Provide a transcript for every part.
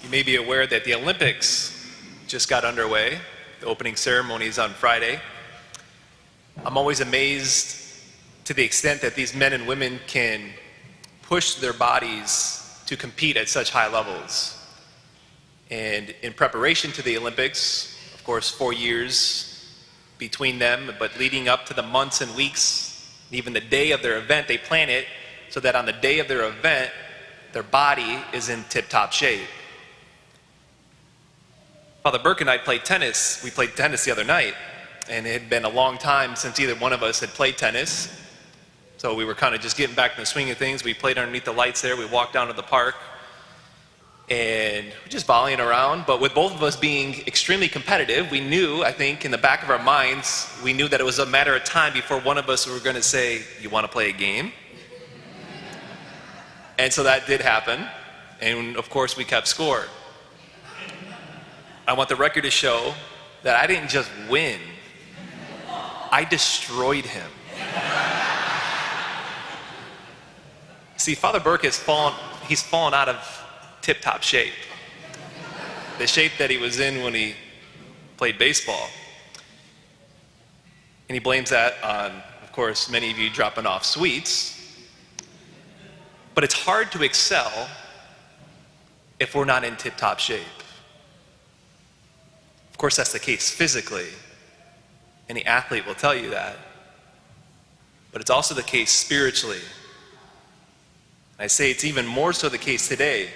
You may be aware that the Olympics just got underway. The opening ceremony is on Friday. I'm always amazed to the extent that these men and women can push their bodies to compete at such high levels. And in preparation to the Olympics, of course, 4 years between them, but leading up to the months and weeks, even the day of their event, they plan it so that on the day of their event, their body is in tip-top shape. Father Burke and I played tennis. We played tennis the other night, and it had been a long time since either one of us had played tennis. So we were kind of just getting back in the swing of things. We played underneath the lights there. We walked down to the park, and just volleying around. But with both of us being extremely competitive, we knew, I think, in the back of our minds, we knew that it was a matter of time before one of us were going to say, "You want to play a game?" And so that did happen, and of course we kept score. I want the record to show that I didn't just win, I destroyed him. See, Father Burke he's fallen out of tip-top shape. The shape that he was in when he played baseball. And he blames that on, of course, many of you dropping off sweets. But it's hard to excel if we're not in tip-top shape. Of course, that's the case physically. Any athlete will tell you that. But it's also the case spiritually. I say it's even more so the case today.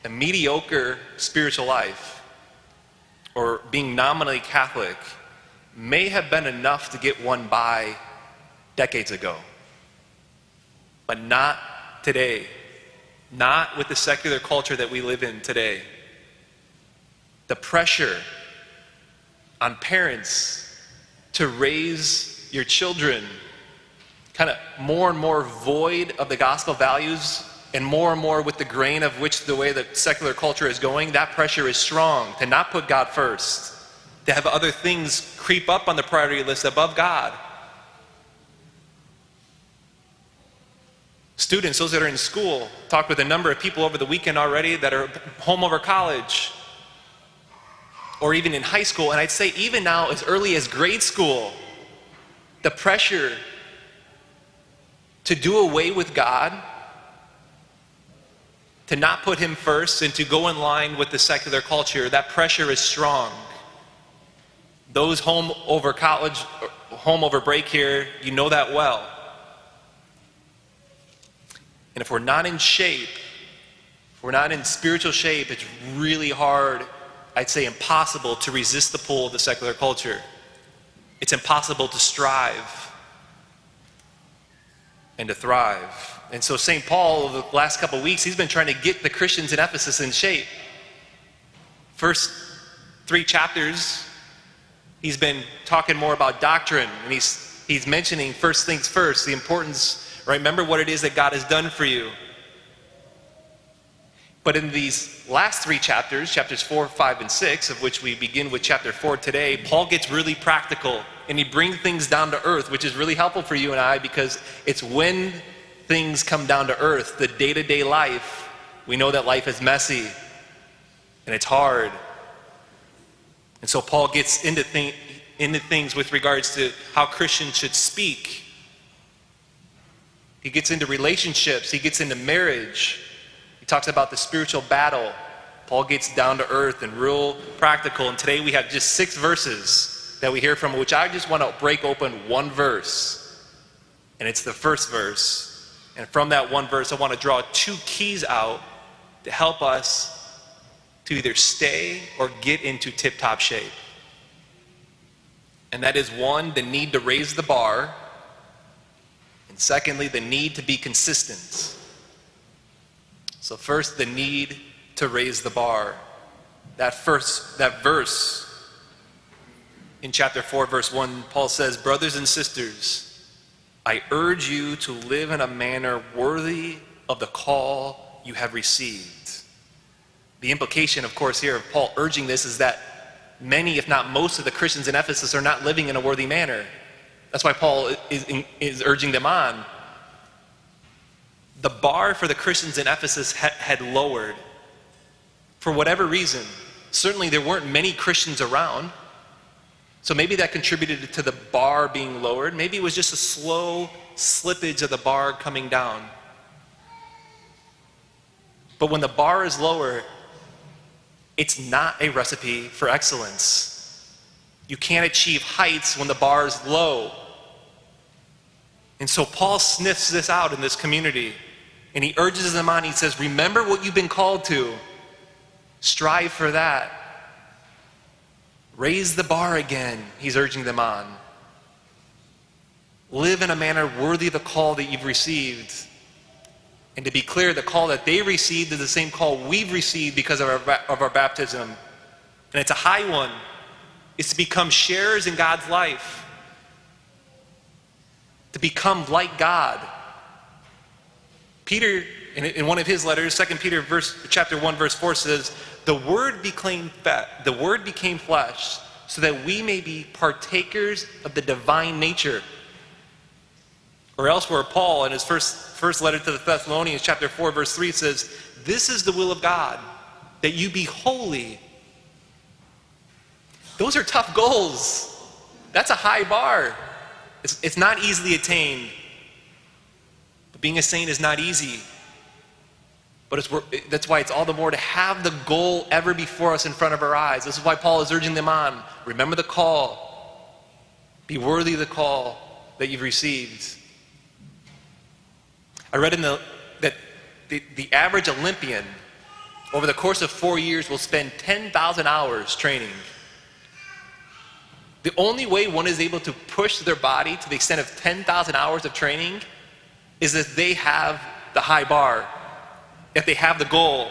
A mediocre spiritual life, or being nominally Catholic, may have been enough to get one by decades ago. But not today. Not with the secular culture that we live in today. The pressure on parents to raise your children kind of more and more void of the gospel values and more with the grain of which the way that secular culture is going, that pressure is strong to not put God first, to have other things creep up on the priority list above God. Students, those that are in school, talked with a number of people over the weekend already that are home over college or even in high school, and I'd say even now as early as grade school, the pressure to do away with God, to not put him first, and to go in line with the secular culture, that pressure is strong. Those home over college, home over break here, you know that well. And if we're not in shape, if we're not in spiritual shape, it's really hard, I'd say impossible, to resist the pull of the secular culture. It's impossible to strive and to thrive. And so St. Paul, over the last couple of weeks, he's been trying to get the Christians in Ephesus in shape. First 3 chapters, he's been talking more about doctrine, and he's mentioning first things first, the importance, right? Remember what it is that God has done for you. But in these last 3 chapters, chapters 4, 5, and 6, of which we begin with chapter 4 today, Paul gets really practical, and he brings things down to earth, which is really helpful for you and I, because it's when things come down to earth, the day-to-day life, we know that life is messy, and it's hard. And so Paul gets into things with regards to how Christians should speak. He gets into relationships, he gets into marriage. He talks about the spiritual battle. Paul gets down to earth and real practical. And today we have just 6 verses that we hear from, which I just want to break open one verse. And it's the first verse. And from that one verse, I want to draw 2 keys out to help us to either stay or get into tip-top shape. And that is 1, the need to raise the bar. And secondly, the need to be consistent. So first, the need to raise the bar. That verse in chapter 4, verse 1, Paul says, "Brothers and sisters, I urge you to live in a manner worthy of the call you have received." The implication, of course, here of Paul urging this is that many, if not most, of the Christians in Ephesus are not living in a worthy manner. That's why Paul is urging them on. The bar for the Christians in Ephesus had lowered for whatever reason. Certainly there weren't many Christians around, so maybe that contributed to the bar being lowered. Maybe it was just a slow slippage of the bar coming down. But when the bar is lower, it's not a recipe for excellence. You can't achieve heights when the bar is low. And so Paul sniffs this out in this community, and he urges them on. He says, remember what you've been called to. Strive for that. Raise the bar again, he's urging them on. Live in a manner worthy of the call that you've received. And to be clear, the call that they received is the same call we've received because of our baptism. And it's a high one. It's to become sharers in God's life. To become like God. Peter, in one of his letters, 2 Peter chapter 1, verse 4 says, the word became flesh, so that we may be partakers of the divine nature. Or elsewhere, Paul, in his first letter to the Thessalonians, chapter 4, verse 3 says, this is the will of God, that you be holy. Those are tough goals. That's a high bar. It's not easily attained. But being a saint is not easy. But that's why it's all the more to have the goal ever before us in front of our eyes. This is why Paul is urging them on. Remember the call. Be worthy of the call that you've received. I read that the average Olympian over the course of 4 years will spend 10,000 hours training. The only way one is able to push their body to the extent of 10,000 hours of training is if they have the high bar, if they have the goal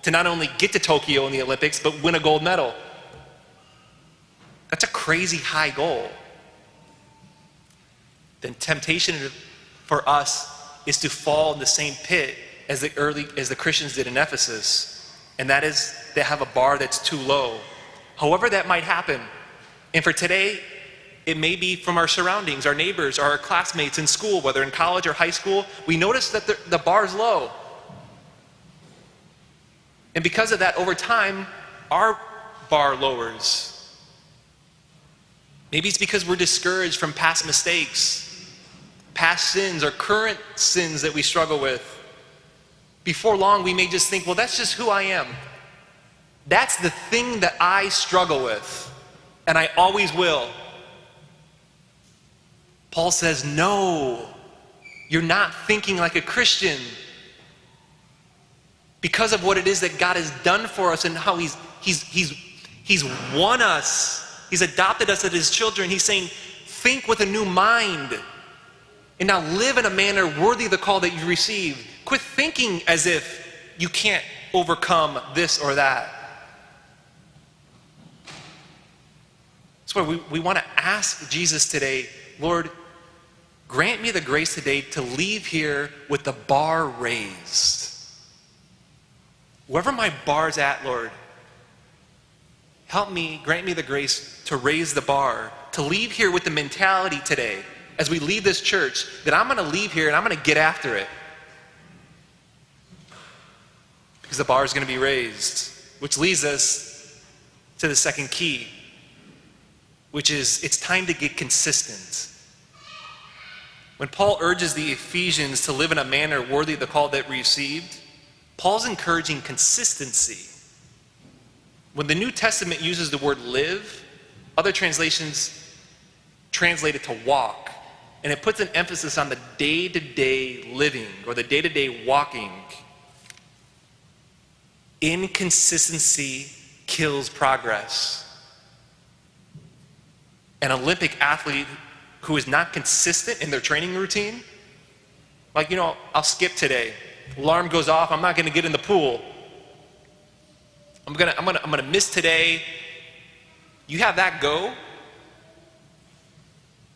to not only get to Tokyo in the Olympics, but win a gold medal. That's a crazy high goal. Then temptation for us is to fall in the same pit as the Christians did in Ephesus, and that is they have a bar that's too low. However that might happen, and for today, it may be from our surroundings, our neighbors, our classmates in school, whether in college or high school. We notice that the bar is low. And because of that, over time, our bar lowers. Maybe it's because we're discouraged from past mistakes, past sins, or current sins that we struggle with. Before long, we may just think, well, that's just who I am. That's the thing that I struggle with, and I always will. Paul says, no, you're not thinking like a Christian. Because of what it is that God has done for us and how He's won us. He's adopted us as His children. He's saying, think with a new mind. And now live in a manner worthy of the call that you received. Quit thinking as if you can't overcome this or that. That's why we want to ask Jesus today, Lord, grant me the grace today to leave here with the bar raised. Wherever my bar's at, Lord, help me, grant me the grace to raise the bar, to leave here with the mentality today, as we leave this church, that I'm going to leave here and I'm going to get after it. Because the bar is going to be raised, which leads us to the second key, which is it's time to get consistent. When Paul urges the Ephesians to live in a manner worthy of the call that we received, Paul's encouraging consistency. When the New Testament uses the word live, other translations translate it to walk. And it puts an emphasis on the day-to-day living or the day-to-day walking. Inconsistency kills progress. An Olympic athlete who is not consistent in their training routine, like, I'll skip today. Alarm goes off, I'm not going to get in the pool. I'm going to miss today. You have that go,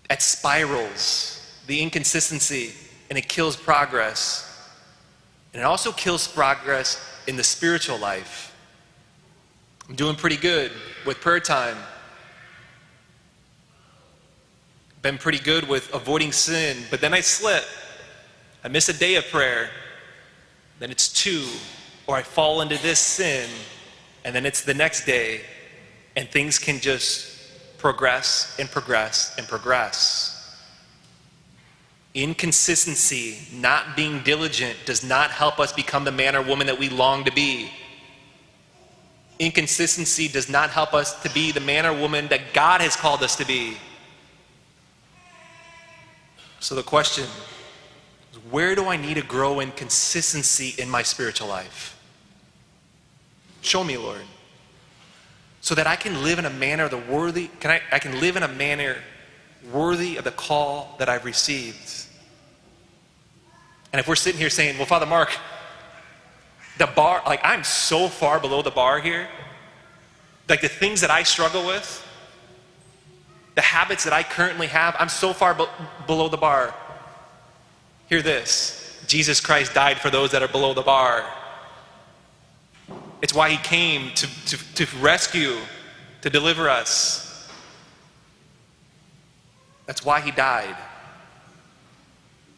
it spirals the inconsistency, and it kills progress. And it also kills progress in the spiritual life. I'm doing pretty good with prayer time. Been pretty good with avoiding sin, but then I slip. I miss a day of prayer. Then it's 2, or I fall into this sin, and then it's the next day, and things can just progress and progress and progress. Inconsistency, not being diligent, does not help us become the man or woman that we long to be. Inconsistency does not help us to be the man or woman that God has called us to be. So the question is, where do I need to grow in consistency in my spiritual life? Show me, Lord, so that I can live in a manner I can live in a manner worthy of the call that I've received. And if we're sitting here saying, well, Father Mark, the bar, like I'm so far below the bar here, like the things that I struggle with, the habits that I currently have, I'm so far below the bar. Hear this, Jesus Christ died for those that are below the bar. It's why he came to rescue, to deliver us. That's why he died.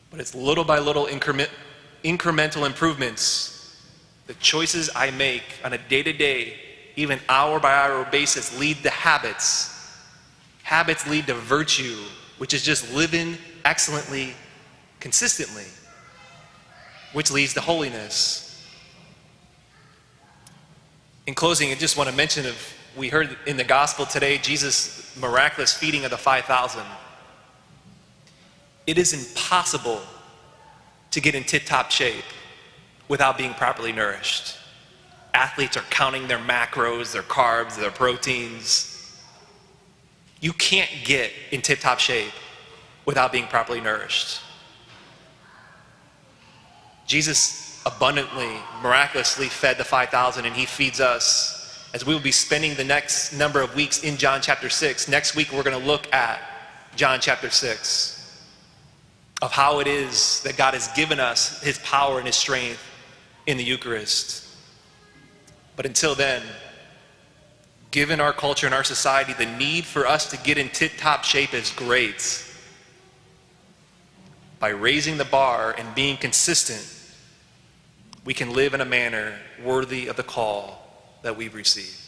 But it's little by little incremental improvements. The choices I make on a day-to-day, even hour by hour basis, lead to habits. Habits lead to virtue, which is just living excellently, consistently, which leads to holiness. In closing, I just want to mention we heard in the gospel today, Jesus' miraculous feeding of the 5,000. It is impossible to get in tip-top shape without being properly nourished. Athletes are counting their macros, their carbs, their proteins. You can't get in tip-top shape without being properly nourished. Jesus abundantly, miraculously fed the 5,000, and he feeds us as we will be spending the next number of weeks in John chapter 6. Next week, we're going to look at John chapter 6. Of how it is that God has given us his power and his strength in the Eucharist. But until then, given our culture and our society, the need for us to get in tip-top shape is great. By raising the bar and being consistent, we can live in a manner worthy of the call that we've received.